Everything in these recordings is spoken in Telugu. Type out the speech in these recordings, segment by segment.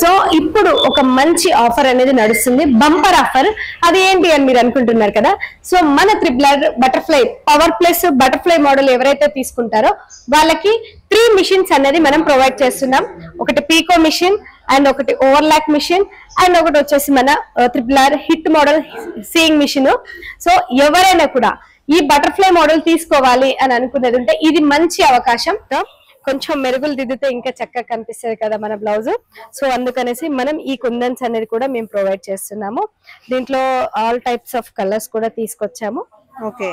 సో ఇప్పుడు ఒక మంచి ఆఫర్ అనేది నడుస్తుంది, బంపర్ ఆఫర్. అది ఏంటి అని మీరు అనుకుంటున్నారు కదా. సో మన triple R butterfly power plus butterfly model ఎవరైతే తీసుకుంటారో వాళ్ళకి 3 మిషన్స్ అనేది మనం ప్రొవైడ్ చేస్తున్నాం. ఒకటి పీకో మిషన్ అండ్ ఒకటి ఓవర్లాక్ మిషన్ అండ్ ఒకటి వచ్చేసి మన త్రిబులర్ hit model sewing machine. So ఎవరైనా కూడా ఈ బటర్ఫ్లై మోడల్ తీసుకోవాలి అని అనుకునేది ఉంటే ఇది మంచి అవకాశం. కొంచెం మెరుగులు దిద్దితే ఇంకా చక్కగా కనిపిస్తుంది కదా మన బ్లౌజ్. సో అందుకనేసి మనం ఈ కుందన్స్ అనేది కూడా మేము ప్రొవైడ్ చేస్తున్నాము. దీంట్లో ఆల్ టైప్స్ ఆఫ్ కలర్స్ కూడా తీసుకొచ్చాము. ఓకే,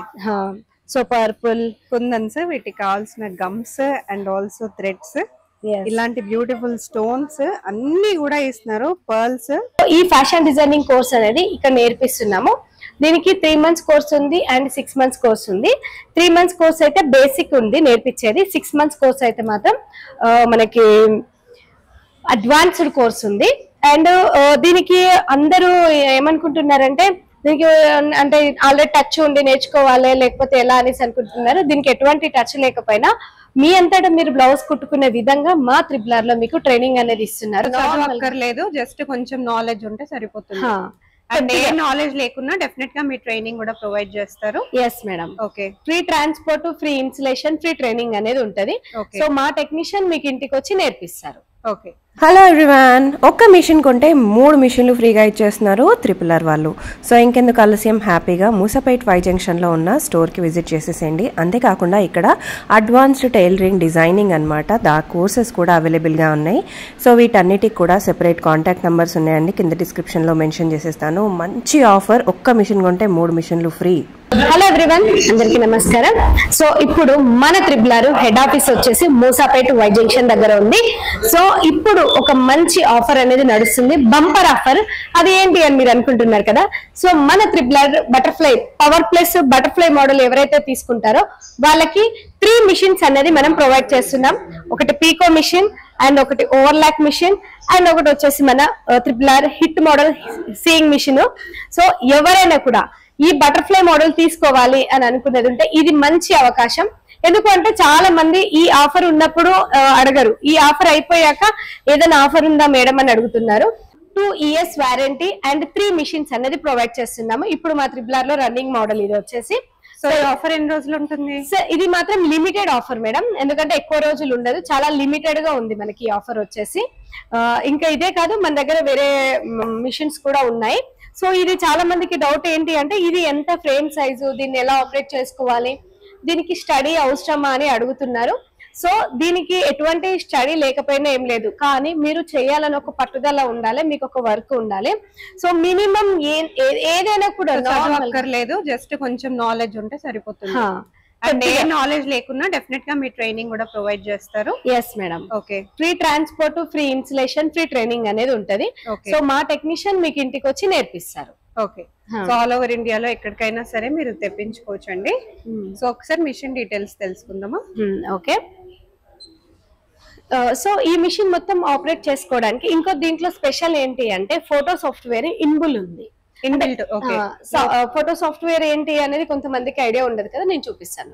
సో పర్పుల్ కుందన్స్, వీటికి కావాల్సిన గమ్స్ అండ్ ఆల్సో థ్రెడ్స్, ఇలాంటి బ్యూటిఫుల్ స్టోన్స్ అన్ని కూడా ఇస్తున్నారు, పర్ల్స్. ఈ ఫ్యాషన్ డిజైనింగ్ కోర్స్ అనేది ఇక్కడ నేర్పిస్తున్నాము. దీనికి 3 months కోర్స్ ఉంది అండ్ 6 months కోర్స్ ఉంది. 3 months కోర్స్ అయితే బేసిక్ ఉంది నేర్పించేది. 6 months కోర్స్ అయితే మాత్రం మనకి అడ్వాన్స్డ్ కోర్స్ ఉంది. అండ్ దీనికి అందరూ ఏమనుకుంటున్నారంటే దీనికి అంటే ఆల్రెడీ టచ్ ఉండి నేర్చుకోవాలి లేకపోతే ఎలా అనేసి అనుకుంటున్నారు. దీనికి ఎటువంటి టచ్ లేకపోయినా మీ అంతటా మీరు బ్లౌజ్ కుట్టుకునే విధంగా మా త్రిబులర్ లో మీకు ట్రైనింగ్ అనేది ఇస్తున్నారు. అక్కర్లేదు, జస్ట్ కొంచెం నాలెడ్జ్ ఉంటే సరిపోతుంది. అండ్ ఏ నాలెడ్జ్ లేకున్నా డెఫినెట్ గా మీ ట్రైనింగ్ కూడా ప్రొవైడ్ చేస్తారు. Yes madam. Okay, free transport, free installation, free training అనేది ఉంటది. సో మా టెక్నీషియన్ మీకు ఇంటికి వచ్చి నేర్పిస్తారు. ఓకే. హలో ఎవ్రీవన్, ఒక్క మిషన్ కొంటే 3 మిషన్లు ఫ్రీగా ఇచ్చేస్తున్నారు త్రిపులర్ వాళ్ళు. సో ఇంకెందుకు ఆలస్యం, హ్యాపీగా మూసపేట్ వై జంక్షన్లో ఉన్న స్టోర్కి విజిట్ చేసేసేయండి. అంతేకాకుండా ఇక్కడ అడ్వాన్స్డ్ టైలరింగ్, డిజైనింగ్ అనమాట కోర్సెస్ కూడా అవైలబుల్గా ఉన్నాయి. సో వీటన్నిటికి కూడా సెపరేట్ కాంటాక్ట్ నెంబర్స్ ఉన్నాయండి, కింద డిస్క్రిప్షన్లో మెన్షన్ చేసేస్తాను. మంచి ఆఫర్, ఒక్క మిషన్ కొంటే 3 మిషన్లు ఫ్రీ. హలో ఎవ్రీవన్, అందరికీ నమస్కారం. సో ఇప్పుడు మన త్రిబులర్ హెడ్ ఆఫీస్ వచ్చేసి మూసాపేట్ వై జంక్షన్ దగ్గర ఉంది. సో ఇప్పుడు ఒక మంచి ఆఫర్ అనేది నడుస్తుంది, బంపర్ ఆఫర్. అది ఏంటి అని మీరు అనుకుంటున్నారు కదా. సో మన triple R butterfly power plus butterfly model ఎవరైతే తీసుకుంటారో వాళ్ళకి 3 మిషన్స్ అనేది మనం ప్రొవైడ్ చేస్తున్నాం. ఒకటి పీకో మిషన్ అండ్ ఒకటి ఓవర్లాక్ మిషన్ అండ్ ఒకటి వచ్చేసి మన త్రిబులర్ hit model sewing machine. So ఎవరైనా కూడా ఈ బటర్ఫ్లై మోడల్ తీసుకోవాలి అని అనుకునేది ఉంటే ఇది మంచి అవకాశం. ఎందుకంటే చాలా మంది ఈ ఆఫర్ ఉన్నప్పుడు అడగరు, ఈ ఆఫర్ అయిపోయాక ఏదైనా ఆఫర్ ఉందా మేడం అని అడుగుతున్నారు. 2 years వారంటీ అండ్ 3 మిషన్స్ అనేది ప్రొవైడ్ చేస్తున్నాము. ఇప్పుడు మా త్రిబులర్ లో రన్నింగ్ మోడల్ ఇది వచ్చేసి. సో ఆఫర్ ఎన్ని రోజులు ఉంటుంది? ఇది మాత్రం లిమిటెడ్ ఆఫర్ మేడం, ఎందుకంటే ఎక్కువ రోజులు ఉండదు, చాలా లిమిటెడ్ గా ఉంది మనకి ఈ ఆఫర్ వచ్చేసి. ఇంకా ఇదే కాదు, మన దగ్గర వేరే మిషన్స్ కూడా ఉన్నాయి. సో ఇది చాలా మందికి డౌట్ ఏంటి అంటే ఇది ఎంత ఫ్రేమ్ సైజు, దీన్ని ఎలా ఆపరేట్ చేసుకోవాలి, దీనికి స్టడీ అవసరమా అని అడుగుతున్నారు. సో దీనికి ఎటువంటి స్టడీ లేకపోయినా ఏం లేదు, కానీ మీరు చేయాలని ఒక పట్టుదల ఉండాలి, మీకు ఒక వర్క్ ఉండాలి. సో మినిమం ఏదైనా కూడా అక్కర్లేదు, జస్ట్ కొంచెం నాలెడ్జ్ ఉంటే సరిపోతుంది. అండ్ ఏ నాలెడ్జ్ లేకున్నా డెఫినెట్ గా మీ ట్రైనింగ్ కూడా ప్రొవైడ్ చేస్తారు. Yes madam. Okay, free transport, free installation, free training అనేది ఉంటది. సో మా టెక్నీషియన్ మీకు ఇంటికి వచ్చి నేర్పిస్తారు. ఓకే, సో ఆల్ ఓవర్ ఇండియాలో ఎక్కడికైనా సరే మీరు తెప్పించుకోవచ్చు అండి. సో ఒకసారి మిషన్ డీటెయిల్స్ తెలుసుకుందామా? ఓకే. సో ఈ మిషన్ మొత్తం ఆపరేట్ చేసుకోవడానికి ఇంకో దీంట్లో స్పెషల్ ఏంటి అంటే ఫోటో సాఫ్ట్వేర్ ఇన్బుల్ ఉంది. ఫోటో సాఫ్ట్వేర్ ఏంటి అనేది కొంతమందికి ఐడియా ఉండదు కదా, నేను చూపిస్తాను.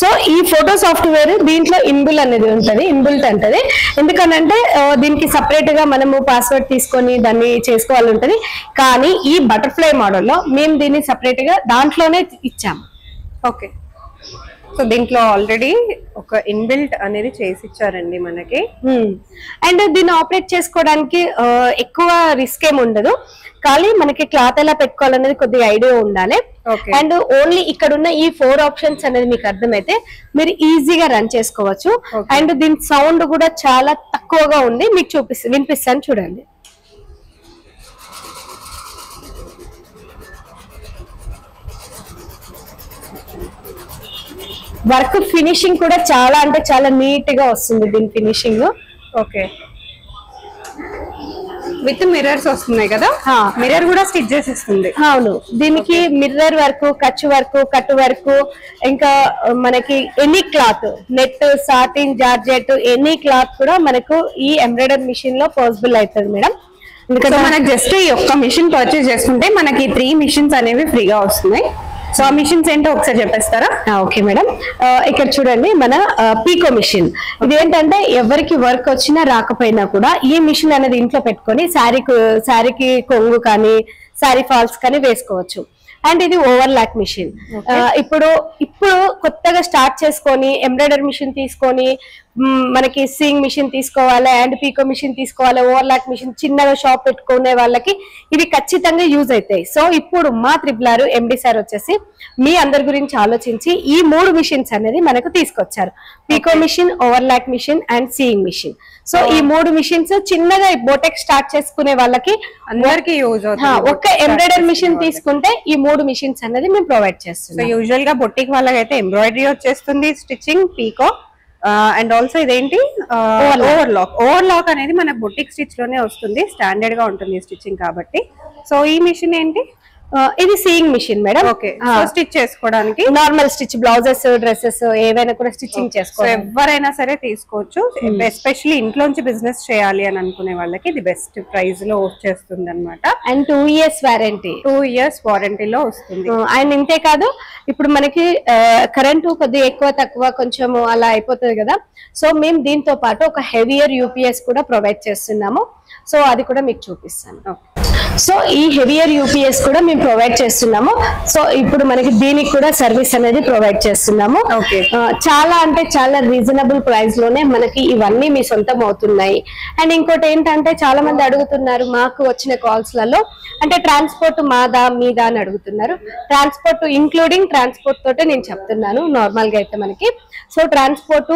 సో ఈ ఫోటో సాఫ్ట్వేర్ దీంట్లో ఇన్బుల్ అనేది ఉంటది, ఇన్బుల్ట్ అంటది. ఎందుకనంటే దీనికి సపరేట్ గా మనము పాస్వర్డ్ తీసుకొని దాన్ని చేసుకోవాలి ఉంటది. కానీ ఈ బటర్ఫ్లై మోడల్లో మేము దీన్ని సపరేట్ గా దాంట్లోనే ఇచ్చాము. ఓకే, సో దీంట్లో ఆల్రెడీ ఒక ఇన్బిల్ట్ అనేది చేసి ఇచ్చారండి మనకి. అండ్ దీన్ని ఆపరేట్ చేసుకోవడానికి ఎక్కువ రిస్క్ ఏమి ఉండదు, కానీ మనకి క్లాత్ ఎలా పెట్టుకోవాలనేది కొద్దిగా ఐడియా ఉండాలి. అండ్ ఓన్లీ ఇక్కడ ఉన్న ఈ 4 ఆప్షన్స్ అనేది మీకు అర్థమైతే మీరు ఈజీగా రన్ చేసుకోవచ్చు. అండ్ దీని సౌండ్ కూడా చాలా తక్కువగా ఉంది, మీకు వినిపిస్తాను చూడండి. వర్క్ ఫినిషింగ్ కూడా చాలా అంటే చాలా నీట్ గా వస్తుంది దీని ఫినిషింగ్. ఓకే, విత్ మిర్రర్స్ వస్తున్నాయి కదా, మిర్రర్ కూడా స్టిచ్ చేసేస్తుంది. అవును, దీనికి mirror work, Kutch work, cut work, ఇంకా మనకి any cloth, net, satin, georgette, any cloth కూడా మనకు ఈ ఎంబ్రాయిడరీ మిషన్ లో పాసిబుల్ అవుతుంది మేడం. ఎందుకంటే మనకు జస్ట్ ఈ ఒక్క మిషన్ పర్చేస్ చేసుకుంటే మనకి 3 మిషన్స్ అనేవి ఫ్రీగా వస్తున్నాయి. సో ఆ మిషన్స్ ఏంటో ఒకసారి చెప్పేస్తారా? ఓకే మేడం, ఇక్కడ చూడండి మన పీకో మిషన్. ఇది ఏంటంటే ఎవరికి వర్క్ వచ్చినా రాకపోయినా కూడా ఈ మిషన్ అనేది ఇంట్లో పెట్టుకొని శారీకి కొంగు కానీ శారీ ఫాల్స్ కానీ వేసుకోవచ్చు. అండ్ ఇది ఓవర్లాక్ మిషన్. ఇప్పుడు కొత్తగా స్టార్ట్ చేసుకొని ఎంబ్రాయిడరీ మిషన్ తీసుకొని మనకి సీయింగ్ మిషన్ తీసుకోవాలి అండ్ పీకో మిషన్ తీసుకోవాలి, ఓవర్లాక్ మిషన్ చిన్నగా షాప్ పెట్టుకునే వాళ్ళకి ఇవి ఖచ్చితంగా యూజ్ అవుతాయి. సో ఇప్పుడు మా త్రిబులారు ఎండి సార్ వచ్చేసి మీ అందరి గురించి ఆలోచించి ఈ 3 మిషన్స్ అనేది మనకు తీసుకొచ్చారు. Pico machine, overlock machine and sewing machine. So ఈ 3 మిషన్స్ చిన్నగా బోటెక్ స్టార్ట్ చేసుకునే వాళ్ళకి అందరికి యూజ్ అవుతుంది. ఒక్క ఎంబ్రాయిడరీ మిషన్ తీసుకుంటే ఈ 3 మిషన్స్ అనేది మేము ప్రొవైడ్ చేస్తున్నాం. సో యూజువల్ గా బొటిక్ వాళ్ళకైతే ఎంబ్రాయిడరీ వచ్చేస్తుంది, స్టిచ్చింగ్, పీకో అండ్ ఆల్సో ఇదేంటి ఓవర్లాక్ అనేది మన బొటిక్ స్టిచ్ లోనే వస్తుంది, స్టాండర్డ్ గా ఉంటుంది స్టిచ్చింగ్ కాబట్టి. సో ఈ మిషన్ ఏంటి? ఇది sewing machine madam. Okay, stitch చేసుకోవడానికి నార్మల్ స్టిచ్ బ్లౌజెస్, డ్రెస్సెస్ ఏవైనా కూడా స్టిచ్చింగ్ చేసుకోవచ్చు. ఎవరైనా సరే తీసుకోవచ్చు. ఎస్పెషల్లీ ఇంట్లోంచి బిజినెస్ చేయాలి అని అనుకునే వాళ్ళకి ఇది బెస్ట్ ప్రైస్ లో వచ్చేస్తుంది అనమాట. అండ్ 2 years వారంటీ, 2 years వారంటీలో వస్తుంది. అండ్ ఇంతే కాదు, ఇప్పుడు మనకి కరెంటు కొద్దిగా ఎక్కువ తక్కువ కొంచెం అలా అయిపోతుంది కదా. సో మేము దీంతో పాటు ఒక హెవియర్ యూపీఎస్ కూడా ప్రొవైడ్ చేస్తున్నాము. సో అది కూడా మీకు చూపిస్తాను. సో ఈ హెవియర్ యూపీఎస్ కూడా మేము ప్రొవైడ్ చేస్తున్నాము. సో ఇప్పుడు మనకి దీనికి కూడా సర్వీస్ అనేది ప్రొవైడ్ చేస్తున్నాము. చాలా అంటే చాలా రీజనబుల్ ప్రైస్ లోనే మనకి ఇవన్నీ మీ సొంతం అవుతున్నాయి. అండ్ ఇంకోటి ఏంటంటే చాలా మంది అడుగుతున్నారు మాకు వచ్చిన కాల్స్ లలో, అంటే ట్రాన్స్పోర్ట్ మాదా మీదా అని అడుగుతున్నారు. ట్రాన్స్పోర్ట్ ఇంక్లూడింగ్ ట్రాన్స్పోర్ట్ తోటే నేను చెప్తున్నాను నార్మల్ గా అయితే మనకి. సో ట్రాన్స్పోర్ట్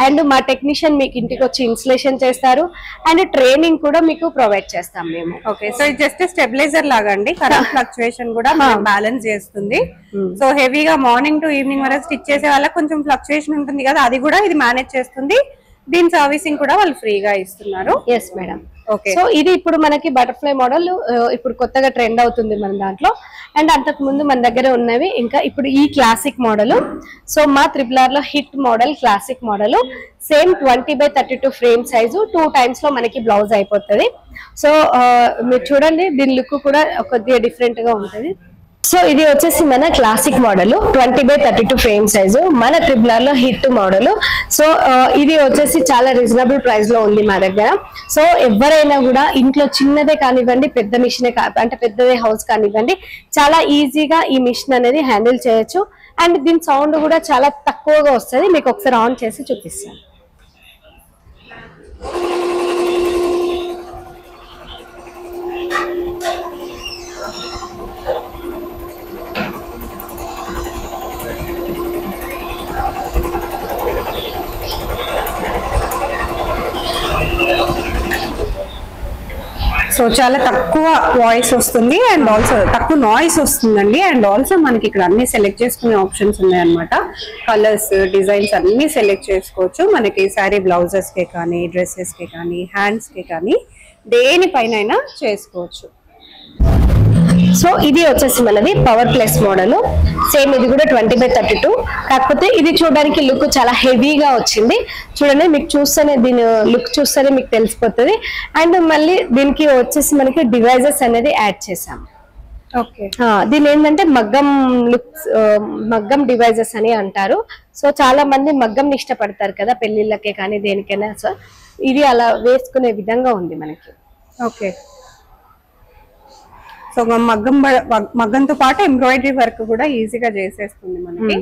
అండ్ మా టెక్నీషియన్ మీకు ఇంటికి వచ్చి ఇన్స్టలేషన్ చేస్తారు అండ్ ట్రైనింగ్ కూడా మీకు ప్రొవైడ్ చేస్తాం మేము. ఓకే, సో జస్ట్ స్టెబిలైజర్ లాగా అండి, కరెంట్ ఫ్లక్చుయేషన్ కూడా బ్యాలెన్స్ చేస్తుంది. సో హెవీగా మార్నింగ్ టు ఈవినింగ్ వరకు స్టిచ్ చేసే వాళ్ళకి కొంచెం ఫ్లక్చుయేషన్ ఉంటుంది కదా, అది కూడా ఇది మేనేజ్ చేస్తుంది. దీని సర్వీసింగ్ కూడా వాళ్ళు ఫ్రీగా ఇస్తున్నారు. Yes madam. సో ఇది ఇప్పుడు మనకి బటర్ఫ్లై మోడల్ ఇప్పుడు కొత్తగా ట్రెండ్ అవుతుంది మన దాంట్లో. అండ్ అంతకు ముందు మన దగ్గర ఉన్నవి ఇంకా ఇప్పుడు ఈ క్లాసిక్ మోడల్. సో మా త్రిబులార్ లో hit model classic model same 20x32 frame size 2 times లో మనకి బ్లౌజ్ అయిపోతుంది. సో మీరు చూడండి దీని లుక్ కూడా కొద్దిగా డిఫరెంట్ గా ఉంటుంది. సో ఇది వచ్చేసి మన classic model 20x32 frame size, మన త్రిబులార్ లో హిట్ మోడల్. సో ఇది వచ్చేసి చాలా రీజనబుల్ ప్రైస్ లో ఉంది మా దగ్గర. సో ఎవరైనా కూడా ఇంట్లో చిన్నదే కానివ్వండి, పెద్ద మిషన్ అంటే పెద్దదే హౌస్ కానివ్వండి, చాలా ఈజీగా ఈ మిషన్ అనేది హ్యాండిల్ చేయొచ్చు. అండ్ దీని సౌండ్ కూడా చాలా తక్కువగా వస్తుంది. మీకు ఒకసారి ఆన్ చేసి చూపిస్తాను. సో చాలా తక్కువ వాయిస్ వస్తుంది అండ్ ఆల్సో తక్కువ నాయిస్ వస్తుందండి. అండ్ ఆల్సో మనకి ఇక్కడ అన్ని సెలెక్ట్ చేసుకునే ఆప్షన్స్ ఉన్నాయన్నమాట. కలర్స్, డిజైన్స్ అన్ని సెలెక్ట్ చేసుకోవచ్చు. మనకి శారీ బ్లౌజెస్ కి కానీ, డ్రెస్సెస్ కి కానీ, హ్యాండ్స్ కి కానీ దేనిపైన చేసుకోవచ్చు. సో ఇది వచ్చేసి మనది పవర్ ప్లస్ మోడల్. సేమ్ ఇది కూడా 20x32, కాకపోతే ఇది చూడడానికి లుక్ చాలా హెవీగా వచ్చింది. చూడండి, మీకు చూస్తేనే దీని లుక్ చూస్తేనే మీకు తెలిసిపోతుంది. అండ్ మళ్ళీ దీనికి వచ్చేసి మనకి డివైజెస్ అనేది యాడ్ చేసాం. ఓకే, దీని ఏంటంటే మగ్గం డివైజెస్ అని అంటారు. సో చాలా మంది మగ్గం ఇష్టపడతారు కదా పెళ్లిళ్ళకే కానీ దేనికైనా. సో ఇది అలా వేసుకునే విధంగా ఉంది మనకి. ఓకే, సో మగ్గంతో పాటు ఎంబ్రాయిడరీ వర్క్ కూడా ఈజీగా చేసేస్తుంది మనకి.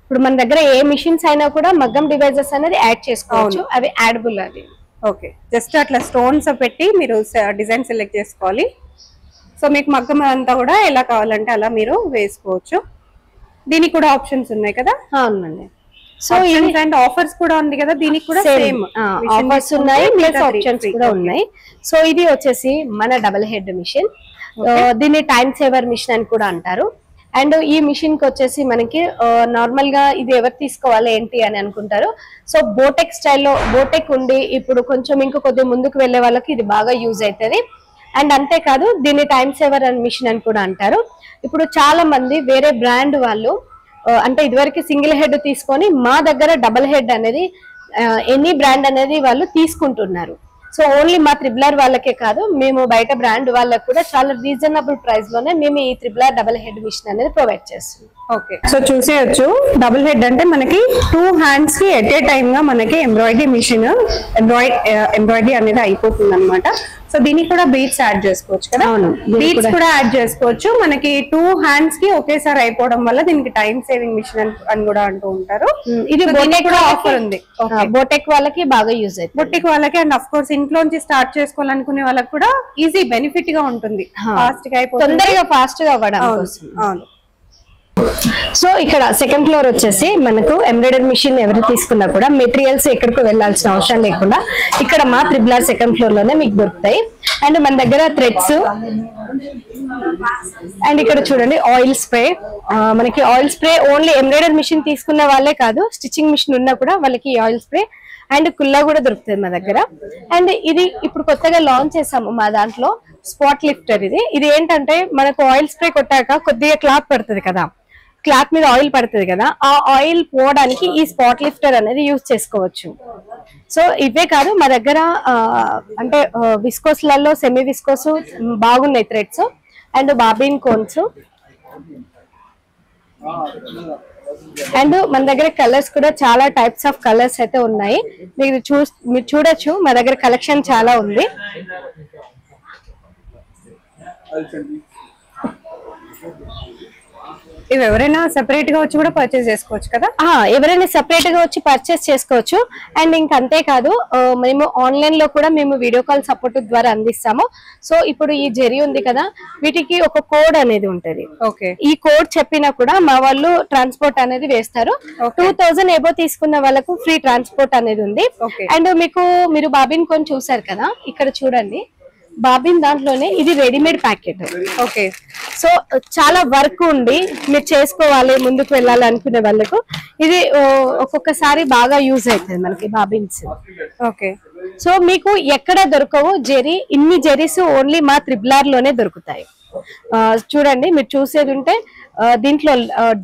ఇప్పుడు మన దగ్గర ఏ మిషన్స్ అయినా కూడా మగ్గం డివైజెస్ అనేది యాడ్ చేసుకోవచ్చు. అవి యాడబుల్ అది. ఓకే, జస్ట్ అట్లా స్టోన్స్ పెట్టి మీరు డిజైన్ సెలెక్ట్ చేసుకోవాలి. సో మీకు మగ్గం అంతా కూడా ఎలా కావాలంటే అలా మీరు వేసుకోవచ్చు. దీనికి కూడా ఆప్షన్స్ ఉన్నాయి కదా? అవునండి. సో అండ్ ఆఫర్స్ కూడా ఉంది కదా, దీనికి కూడా సేమ్ ఆఫర్స్ ఉన్నాయి, ప్లస్ ఆప్షన్స్ కూడా ఉన్నాయి. సో ఇది వచ్చేసి మన డబుల్ హెడ్ మిషన్. దీన్ని టైమ్ సేవర్ మిషన్ అని కూడా అంటారు. అండ్ ఈ మిషన్ కి వచ్చేసి మనకి నార్మల్ గా ఇది ఎవరు తీసుకోవాలి ఏంటి అని అనుకుంటారు. సో బోటెక్ స్టైల్లో బోటెక్ ఉండి ఇప్పుడు కొంచెం ఇంకా కొద్దిగా ముందుకు వెళ్లే వాళ్ళకి ఇది బాగా యూజ్ అవుతుంది. అండ్ అంతేకాదు దీన్ని టైమ్ సేవర్ అని మిషన్ అని కూడా అంటారు. ఇప్పుడు చాలా మంది వేరే బ్రాండ్ వాళ్ళు అంటే ఇదివరకు సింగిల్ హెడ్ తీసుకొని మా దగ్గర డబుల్ హెడ్ అనేది ఎనీ బ్రాండ్ అనేది వాళ్ళు తీసుకుంటున్నారు. సో ఓన్లీ మా త్రిబులర్ వాళ్ళకే కాదు, మేము బయట బ్రాండ్ వాళ్ళకి కూడా చాలా రీజనబుల్ ప్రైస్ లోనే మేము ఈ త్రిబులర్ డబుల్ హెడ్ మిషన్ అనేది ప్రొవైడ్ చేస్తున్నాం. ఓకే, సో చూసేయచ్చు డబుల్ హెడ్ అంటే మనకి 2 హ్యాండ్స్ కి ఎట్ ఏ టైమ్ గా మనకి ఎంబ్రాయిడరీ మిషన్ ఎంబ్రాయిడరీ అనేది అయిపోతుంది అనమాట. సో దీనికి కూడా బీట్స్ యాడ్ చేసుకోవచ్చు కదా. అవును, బీట్స్ కూడా యాడ్ చేసుకోవచ్చు. మనకి 2 హ్యాండ్స్ కి ఒకేసారి అయిపోవడం వల్ల దీనికి టైం సేవింగ్ మిషన్ అని కూడా అంటూ ఉంటారు. ఇది బోటెక్ ఆఫర్ ఉంది. బోటెక్ వాళ్ళకి బాగా యూజ్ అవుతుంది. బొట్టికి వాళ్ళకి అండ్ అఫ్ కోర్స్ ఇంట్లోంచి స్టార్ట్ చేసుకోవాలనుకునే వాళ్ళకి కూడా ఈజీ బెనిఫిట్ గా ఉంటుంది. ఫాస్ట్ గా అయిపోతుంది, తొందరగా ఫాస్ట్ గా అవ్వడం. అవును. సో ఇక్కడ సెకండ్ ఫ్లోర్ వచ్చేసి మనకు ఎంబ్రాయిడరీ మిషన్ ఎవరు తీసుకున్నా కూడా మెటీరియల్స్ ఎక్కడికి వెళ్లాల్సిన అవసరం లేకుండా ఇక్కడ మా త్రిబులర్ సెకండ్ ఫ్లోర్ లోనే మీకు దొరుకుతాయి. అండ్ మన దగ్గర థ్రెడ్స్ అండ్ ఇక్కడ చూడండి ఆయిల్ స్ప్రే. మనకి oil spray only embroidery machine తీసుకున్న వాళ్ళే కాదు, స్టిచ్చింగ్ మిషన్ ఉన్నా కూడా వాళ్ళకి ఆయిల్ స్ప్రే అండ్ కుల్లా కూడా దొరుకుతుంది మా దగ్గర. అండ్ ఇది ఇప్పుడు కొత్తగా లాంచ్ చేసాము మా దాంట్లో, స్పాట్ లిఫ్టర్. ఇది ఏంటంటే మనకు ఆయిల్ స్ప్రే కొట్టాక కొద్దిగా క్లాత్ పడుతుంది కదా, క్లాత్ మీద ఆయిల్ పడుతుంది కదా, ఆ ఆయిల్ పోవడానికి ఈ స్పాట్ లిఫ్టర్ అనేది యూజ్ చేసుకోవచ్చు. సో ఇవే కాదు మా దగ్గర అంటే విస్కోస్లలో సెమీ విస్కోస్ బాగున్నాయి threads and bobbin cones. And మన దగ్గర కలర్స్ కూడా చాలా టైప్స్ ఆఫ్ కలర్స్ అయితే ఉన్నాయి. మీరు చూడొచ్చు మా దగ్గర కలెక్షన్ చాలా ఉంది. ఇవి ఎవరైనా సెపరేట్ గా వచ్చి కూడా పర్చేస్ చేసుకోవచ్చు కదా. ఎవరైనా సెపరేట్ గా వచ్చి పర్చేస్ చేసుకోవచ్చు. అండ్ ఇంకా అంతేకాదు మేము ఆన్లైన్ లో కూడా మేము వీడియో కాల్ సపోర్ట్ ద్వారా అందిస్తాము. సో ఇప్పుడు ఈ జెరీ ఉంది కదా, వీటికి ఒక కోడ్ అనేది ఉంటది. ఓకే, ఈ కోడ్ చెప్పినా కూడా మా వాళ్ళు ట్రాన్స్పోర్ట్ అనేది వేస్తారు. 2000 ఎబో తీసుకున్న వాళ్ళకు ఫ్రీ ట్రాన్స్పోర్ట్ అనేది ఉంది. అండ్ మీరు బాబిన్ కొని చూసారు కదా, ఇక్కడ చూడండి బాబిన్ దాంట్లోనే ఇది రెడీమేడ్ ప్యాకెట్. ఓకే, సో చాలా వర్క్ ఉండి మీరు చేసుకోవాలి, ముందుకు వెళ్ళాలి అనుకునే వాళ్ళకు ఇది ఒక్కొక్కసారి బాగా యూజ్ అవుతుంది మనకి బాబిన్స్. ఓకే, సో మీకు ఎక్కడ దొరకవు ఇన్ని జెరీస్ ఓన్లీ మా త్రిబులర్ లోనే దొరుకుతాయి. చూడండి, మీరు చూసేది ఉంటే దీంట్లో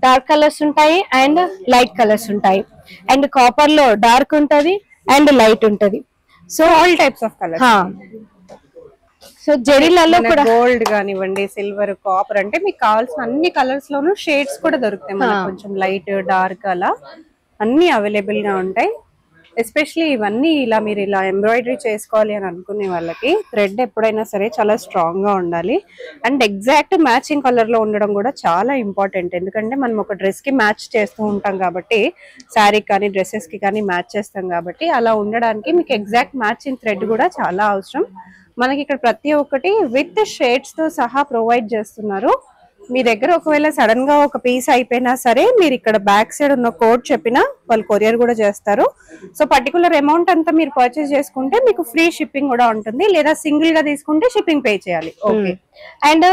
డార్క్ కలర్స్ ఉంటాయి అండ్ లైట్ కలర్స్ ఉంటాయి. అండ్ కాపర్ లో డార్క్ ఉంటది అండ్ లైట్ ఉంటది. So all types of colours. So జెరీలలో కూడా గోల్డ్ కానివ్వండి, సిల్వర్, కాపర్ అంటే మీకు కావాల్సిన అన్ని కలర్స్ లోను షేడ్స్ కూడా దొరుకుతాయి మనకు. కొంచెం లైట్, డార్క్ అలా అన్ని అవైలబుల్ గా ఉంటాయి. ఎస్పెషలీ ఇవన్నీ మీరు ఇలా ఎంబ్రాయిడరీ చేసుకోవాలి అని అనుకునే వాళ్ళకి థ్రెడ్ ఎప్పుడైనా సరే చాలా స్ట్రాంగ్ గా ఉండాలి. అండ్ ఎగ్జాక్ట్ మ్యాచింగ్ కలర్ లో ఉండడం కూడా చాలా ఇంపార్టెంట్. ఎందుకంటే మనం ఒక డ్రెస్ కి మ్యాచ్ చేస్తూ ఉంటాం కాబట్టి, శారీకి కానీ డ్రెస్సెస్ కి కానీ మ్యాచ్ చేస్తాం కాబట్టి, అలా ఉండడానికి మీకు ఎగ్జాక్ట్ మ్యాచింగ్ థ్రెడ్ కూడా చాలా అవసరం. మనకి ఇక్కడ ప్రతి ఒక్కటి విత్ షేడ్స్ తో సహా ప్రొవైడ్ చేస్తున్నారు. మీ దగ్గర ఒకవేళ సడన్ గా ఒక పీస్ అయిపోయినా సరే మీరు ఇక్కడ బ్యాక్ సైడ్ ఉన్న కోడ్ చెప్పినా వాళ్ళు కొరియర్ కూడా చేస్తారు. సో పర్టికులర్ అమౌంట్ అంతా మీరు పర్చేస్ చేసుకుంటే మీకు ఫ్రీ షిప్పింగ్ కూడా ఉంటుంది, లేదా సింగిల్ గా తీసుకుంటే షిప్పింగ్ పే చేయాలి. ఓకే, అండ్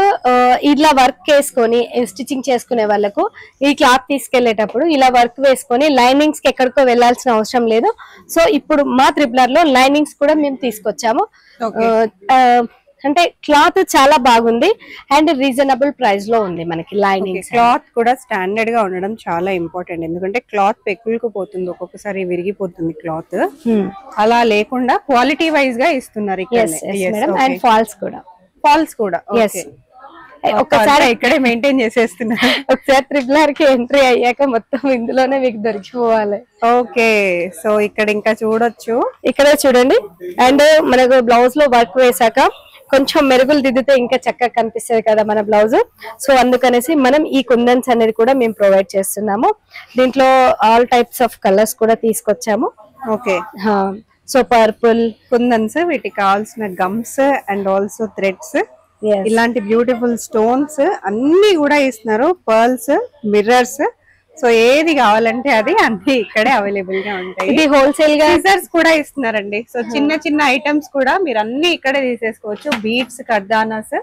ఇలా వర్క్ వేసుకొని స్టిచ్చింగ్ చేసుకునే వాళ్ళకు ఈ క్లాత్ తీసుకెళ్లేటప్పుడు ఇలా వర్క్ వేసుకొని లైనింగ్స్ కి ఎక్కడికో వెళ్లాల్సిన అవసరం లేదు. సో ఇప్పుడు మా త్రిబులర్ లో లైనింగ్స్ కూడా మేము తీసుకొచ్చాము. అంటే క్లాత్ చాలా బాగుంది అండ్ రీజనబుల్ ప్రైస్ లో ఉంది మనకి లైనింగ్. క్లాత్ కూడా స్టాండర్డ్ గా ఉండడం చాలా ఇంపార్టెంట్. ఎందుకంటే క్లాత్ పెక్కులకు పోతుంది, ఒక్కొక్కసారి విరిగిపోతుంది క్లాత్. అలా లేకుండా క్వాలిటీ వైజ్ గా ఇస్తున్నారు ఇక్కడ. అండ్ ఫాల్స్ కూడా ఒకసారి ఇక్కడే మెయింటైన్ చేసేస్తున్నారు. ఒకసారి త్రిబులర్ కి ఎంట్రీ అయ్యాక మొత్తం ఇందులోనే మీకు దొరికిపోవాలి. ఓకే, సో ఇక్కడ ఇంకా చూడొచ్చు, ఇక్కడ చూడండి. అండ్ మనకు బ్లౌజ్ లో వర్క్ వేసాక కొంచెం మెరుగులు దిద్దితే ఇంకా చక్కగా కనిపిస్తుంది కదా మన బ్లౌజ్. సో అందుకనేసి మనం ఈ కుందన్స్ అనేది కూడా మేము ప్రొవైడ్ చేస్తున్నాము. దీంట్లో ఆల్ టైప్స్ ఆఫ్ కలర్స్ కూడా తీసుకొచ్చాము. ఓకే, సో పర్పుల్ కుందన్స్, వీటికి కావాల్సిన గమ్స్ అండ్ ఆల్సో థ్రెడ్స్, ఇలాంటి బ్యూటిఫుల్ స్టోన్స్ అన్ని కూడా ఇస్తున్నారు. పర్ల్స్, మిర్రర్స్, సో ఏది కావాలంటే అది అన్ని ఇక్కడే అవైలబుల్ గా ఉంటాయి. ఇది హోల్సేల్ గా సిజర్స్ కూడా ఇస్తున్నారండి. సో చిన్న చిన్న ఐటమ్స్ కూడా మీరు అన్ని ఇక్కడే తీసేసుకోవచ్చు. బీడ్స్, కర్దానాస్,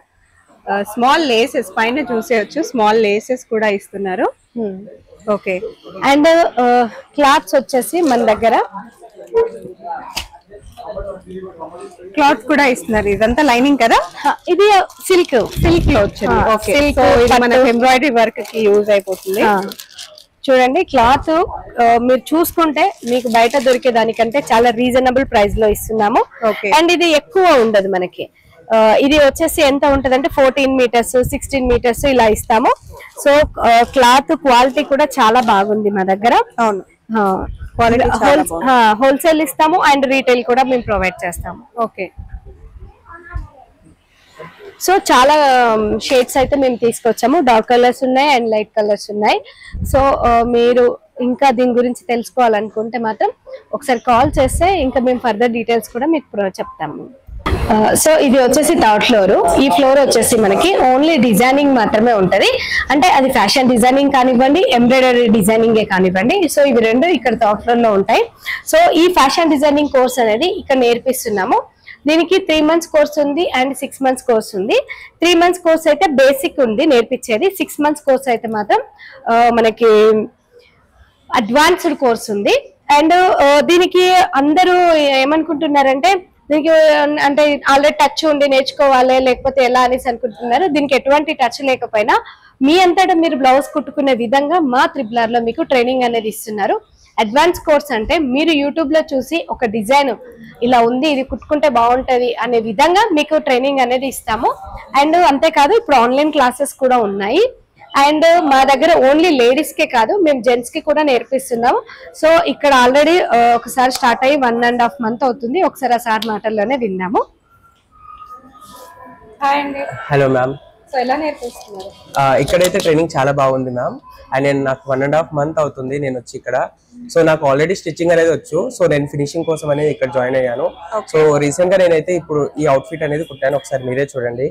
స్మాల్ లేసెస్ పైన చూసేయచ్చు, స్మాల్ లేసెస్ కూడా ఇస్తున్నారు. ఓకే, అండ్ క్లాత్స్ వచ్చేసి మన దగ్గర క్లాత్ కూడా ఇస్తున్నారు. ఇదంతా లైనింగ్ కదా, ఇది సిల్క్ లో వచ్చింది. ఓకే, సో ఇది మనకి ఎంబ్రాయిడరీ వర్క్ కి యూజ్ అయిపోతుంది. చూడండి క్లాత్ మీరు చూసుకుంటే మీకు బయట దొరికే దానికంటే చాలా రీజనబుల్ ప్రైస్ లో ఇస్తున్నాము. అండ్ ఇది ఎక్కువ ఉండదు మనకి. ఇది వచ్చేసి ఎంత ఉంటదంటే 14 మీటర్స్ 16 మీటర్స్ ఇలా ఇస్తాము. సో క్లాత్ క్వాలిటీ కూడా చాలా బాగుంది మా దగ్గర. అవును, హోల్సేల్ ఇస్తాము అండ్ రీటైల్ కూడా మేము ప్రొవైడ్ చేస్తాము. ఓకే. సో చాలా షేడ్స్ అయితే మేము తీసుకొచ్చాము. డార్క్ కలర్స్ ఉన్నాయి అండ్ లైట్ కలర్స్ ఉన్నాయి. సో మీరు ఇంకా దీని గురించి తెలుసుకోవాలనుకుంటే మాత్రం ఒకసారి కాల్ చేస్తే ఇంకా మేము ఫర్దర్ డీటెయిల్స్ కూడా మీకు చెప్తాము. సో ఇది వచ్చేసి థర్డ్ ఫ్లోర్. ఈ ఫ్లోర్ వచ్చేసి మనకి ఓన్లీ డిజైనింగ్ మాత్రమే ఉంటది. అంటే అది ఫ్యాషన్ డిజైనింగ్ కానివ్వండి, ఎంబ్రాయిడరీ డిజైనింగ్ కానివ్వండి. సో ఇవి రెండు ఇక్కడ థర్డ్ ఫ్లోర్ లో ఉంటాయి. సో ఈ ఫ్యాషన్ డిజైనింగ్ కోర్స్ అనేది ఇక్కడ నేర్పిస్తున్నాము. దీనికి 3 months కోర్స్ ఉంది అండ్ 6 months కోర్స్ ఉంది. 3 months కోర్స్ అయితే బేసిక్ ఉంది నేర్పించేది. 6 months కోర్స్ అయితే మాత్రం మనకి అడ్వాన్స్డ్ కోర్స్ ఉంది. అండ్ దీనికి అందరూ ఏమనుకుంటున్నారంటే దీనికి అంటే ఆల్రెడీ టచ్ ఉండి నేర్చుకోవాలి లేకపోతే ఎలా అనేసి అనుకుంటున్నారు. దీనికి ఎటువంటి టచ్ లేకపోయినా మీ అంతటా మీరు బ్లౌజ్ కుట్టుకునే విధంగా మా త్రిబుల్ లో మీకు ట్రైనింగ్ అనేది ఇస్తున్నారు. అడ్వాన్స్ కోర్స్ అంటే మీరు యూట్యూబ్ లో చూసి ఒక డిజైన్ ఇలా ఉంది, ఇది కుట్టుకుంటే బాగుంటది అనే విధంగా మీకు ట్రైనింగ్ అనేది ఇస్తాము. అండ్ అంతేకాదు ఇప్పుడు ఆన్లైన్ క్లాసెస్ కూడా ఉన్నాయి. అండ్ మా దగ్గర ఓన్లీ లేడీస్ కే కాదు, మేము జెంట్స్ కి కూడా నేర్పిస్తున్నాము. సో ఇక్కడ ఆల్రెడీ ఒకసారి స్టార్ట్ అయ్యి 1.5 months అవుతుంది. ఒకసారి ఆ సార్ మాటల్లోనే విన్నాము. Hello ma'am. సో ఎలా నేర్పిస్తున్నారు? ఇక్కడైతే ట్రైనింగ్ చాలా బాగుంది మ్యామ్. అండ్ నేను నాకు 1.5 months అవుతుంది నేను వచ్చి ఇక్కడ. సో నాకు ఆల్రెడీ స్టిచ్చింగ్ అనేది వచ్చు. సో నేను ఫినిషింగ్ కోసం అనేది ఇక్కడ జాయిన్ అయ్యాను. సో రీసెంట్ గా నేనైతే ఇప్పుడు ఈ అవుట్ఫిట్ అనేది కుట్టాను. ఒకసారి మీరే చూడండి.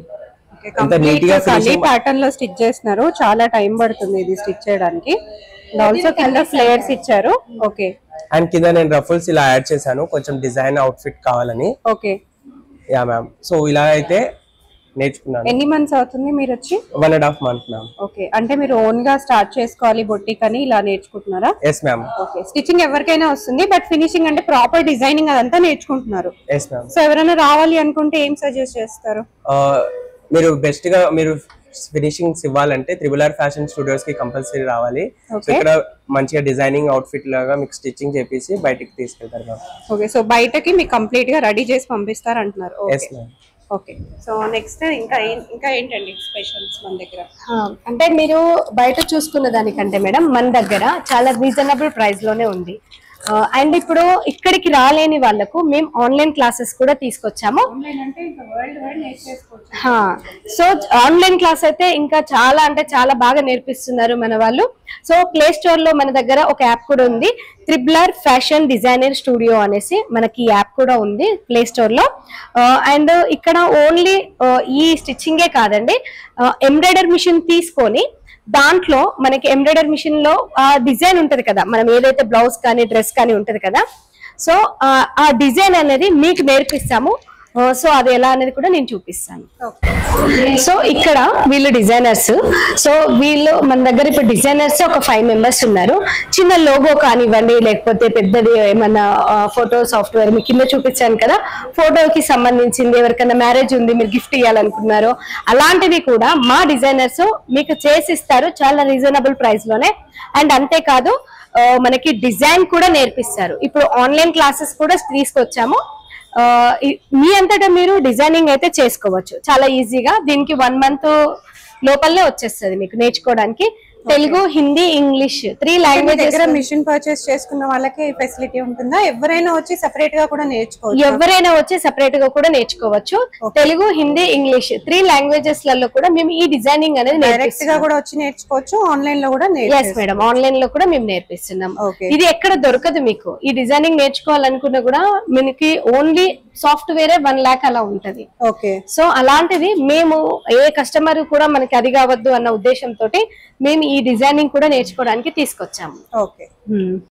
ప్యాటర్న్ లో స్టిచ్ చేస్తున్నారు. చాలా టైం పడుతుంది ఇది స్టిచ్ చేయడానికి. ఆల్సో కింద ఫ్లేయర్స్ ఇచ్చారు. ఓకే. అండ్ కింద నేను రఫుల్స్ ఇలా యాడ్ చేశాను కొంచెం డిజైన్ అవుట్ఫిట్ కావాలని. ఓకే. Yeah ma'am. సో ఇలా అయితే నేర్చుకున్నాను. ఎన్ని మంత్స్ అవుతుంది మీరు వచ్చి? 1.5 months మ్యామ్. ఓకే. అంటే మీరు ఓన్ గా స్టార్ట్ చేసుకోవాలి బొటిక్ అని ఇలా నేర్చుకుంటున్నారా? Yes ma'am. ఓకే. స్టిచ్చింగ్ ఎవరికైనా వస్తుంది, బట్ ఫినిషింగ్ అంటే ప్రాపర్ డిజైనింగ్ అదంతా నేర్చుకుంటున్నారు. Yes ma'am. సో ఎవరైనా రావాలి అనుకుంటే ఏం సజెస్ట్ చేస్తారు? మీరు బెస్ట్ గా మీరు ఫినిషింగ్స్ ఇవ్వాలంటే త్రిబుల్ ఆర్ ఫ్యాషన్ స్టూడియోస్ కి కంపల్సరీ రావాలి. సో ఇక్కడ మంచిగా డిజైనింగ్ అవుట్ఫిట్ లాగా మీకు స్టిచ్చింగ్ చేపిసి బయటికి తీసుకెళ్తారు మ్యామ్. ఓకే. సో బయటకి మీకు కంప్లీట్ గా రెడీ చేసి పంపిస్తారు అంటున్నారు. Yes ma'am. Okay. So next ఇంకా ఏంటండి స్పెషల్స్ మన దగ్గర? అంటే మీరు బయట చూసుకున్న దానికంటే మేడం మన దగ్గర చాలా రీజనబుల్ ప్రైస్ లోనే ఉంది. అండ్ ఇప్పుడు ఇక్కడికి రాలేని వాళ్ళకు మేము ఆన్లైన్ క్లాసెస్ కూడా తీసుకొచ్చాము. సో ఆన్లైన్ క్లాస్ అయితే ఇంకా చాలా అంటే చాలా బాగా నేర్పిస్తున్నారు మన వాళ్ళు. సో ప్లే స్టోర్ లో మన దగ్గర ఒక యాప్ కూడా ఉంది, త్రిబుల్ ఫ్యాషన్ డిజైనర్ స్టూడియో అనేసి మనకి యాప్ కూడా ఉంది ప్లే స్టోర్ లో. అండ్ ఇక్కడ ఓన్లీ ఈ స్టిచ్చింగే కాదండి, ఎంబ్రాయిడరీ మిషన్ తీసుకొని దాంట్లో మనకి ఎంబ్రాయిడరీ మిషన్ లో డిజైన్ ఉంటది కదా, మనం ఏదైతే బ్లౌజ్ కానీ డ్రెస్ కానీ ఉంటది కదా, సో ఆ డిజైన్ అనేది మీకు నేర్పిస్తాము. సో అది ఎలా అనేది కూడా నేను చూపిస్తాను. సో ఇక్కడ వీళ్ళు డిజైనర్స్. సో వీళ్ళు మన దగ్గర ఇప్పుడు డిజైనర్స్ ఒక 5 members ఉన్నారు. చిన్న లోగో కానివ్వండి లేకపోతే పెద్దది ఏమన్నా ఫోటో సాఫ్ట్వేర్ మీకు కింద చూపించాను కదా, ఫోటోకి సంబంధించింది ఎవరికైనా మ్యారేజ్ ఉంది మీరు గిఫ్ట్ ఇవ్వాలనుకున్నారో అలాంటివి కూడా మా డిజైనర్స్ మీకు చేసిస్తారు చాలా రీజనబుల్ ప్రైస్ లోనే. అండ్ అంతేకాదు మనకి డిజైన్ కూడా నేర్పిస్తారు. ఇప్పుడు ఆన్లైన్ క్లాసెస్ కూడా తీసుకొచ్చాము. మీ అంతటా మీరు డిజైనింగ్ అయితే చేసుకోవచ్చు చాలా ఈజీగా. దీనికి 1 month లోపలనే వచ్చేస్తుంది మీకు నేర్చుకోవడానికి. Telugu, Hindi, English 3 languages. Machine purchase చేసుకున్న వాళ్ళకి ఫెసిలిటీ ఉంటుందా? ఎవరైనా వచ్చి సెపరేట్ గా కూడా నేర్చుకోవచ్చు? ఎవరైనా వచ్చి సెపరేట్ గా కూడా నేర్చుకోవచ్చు. తెలుగు, హిందీ, ఇంగ్లీష్ 3 languages లలో కూడా మేము ఈ డిజైనింగ్ అనేది డైరెక్ట్ గా కూడా వచ్చి నేర్చుకోవచ్చు, ఆన్లైన్ లో కూడా మేడం ఆన్లైన్ లో కూడా మేము నేర్పిస్తున్నాం. ఇది ఎక్కడ దొరకదు మీకు. ఈ డిజైనింగ్ నేర్చుకోవాలనుకున్నా కూడా మనకి ఓన్లీ సాఫ్ట్వేర్ 1 lakh అలా ఉంటది. ఓకే. సో అలాంటిది మేము ఏ కస్టమర్ కూడా మనకి అది కావద్దు అన్న ఉద్దేశంతో మేము ఈ డిజైనింగ్ కూడా నేర్చుకోవడానికి తీసుకొచ్చాము. ఓకే.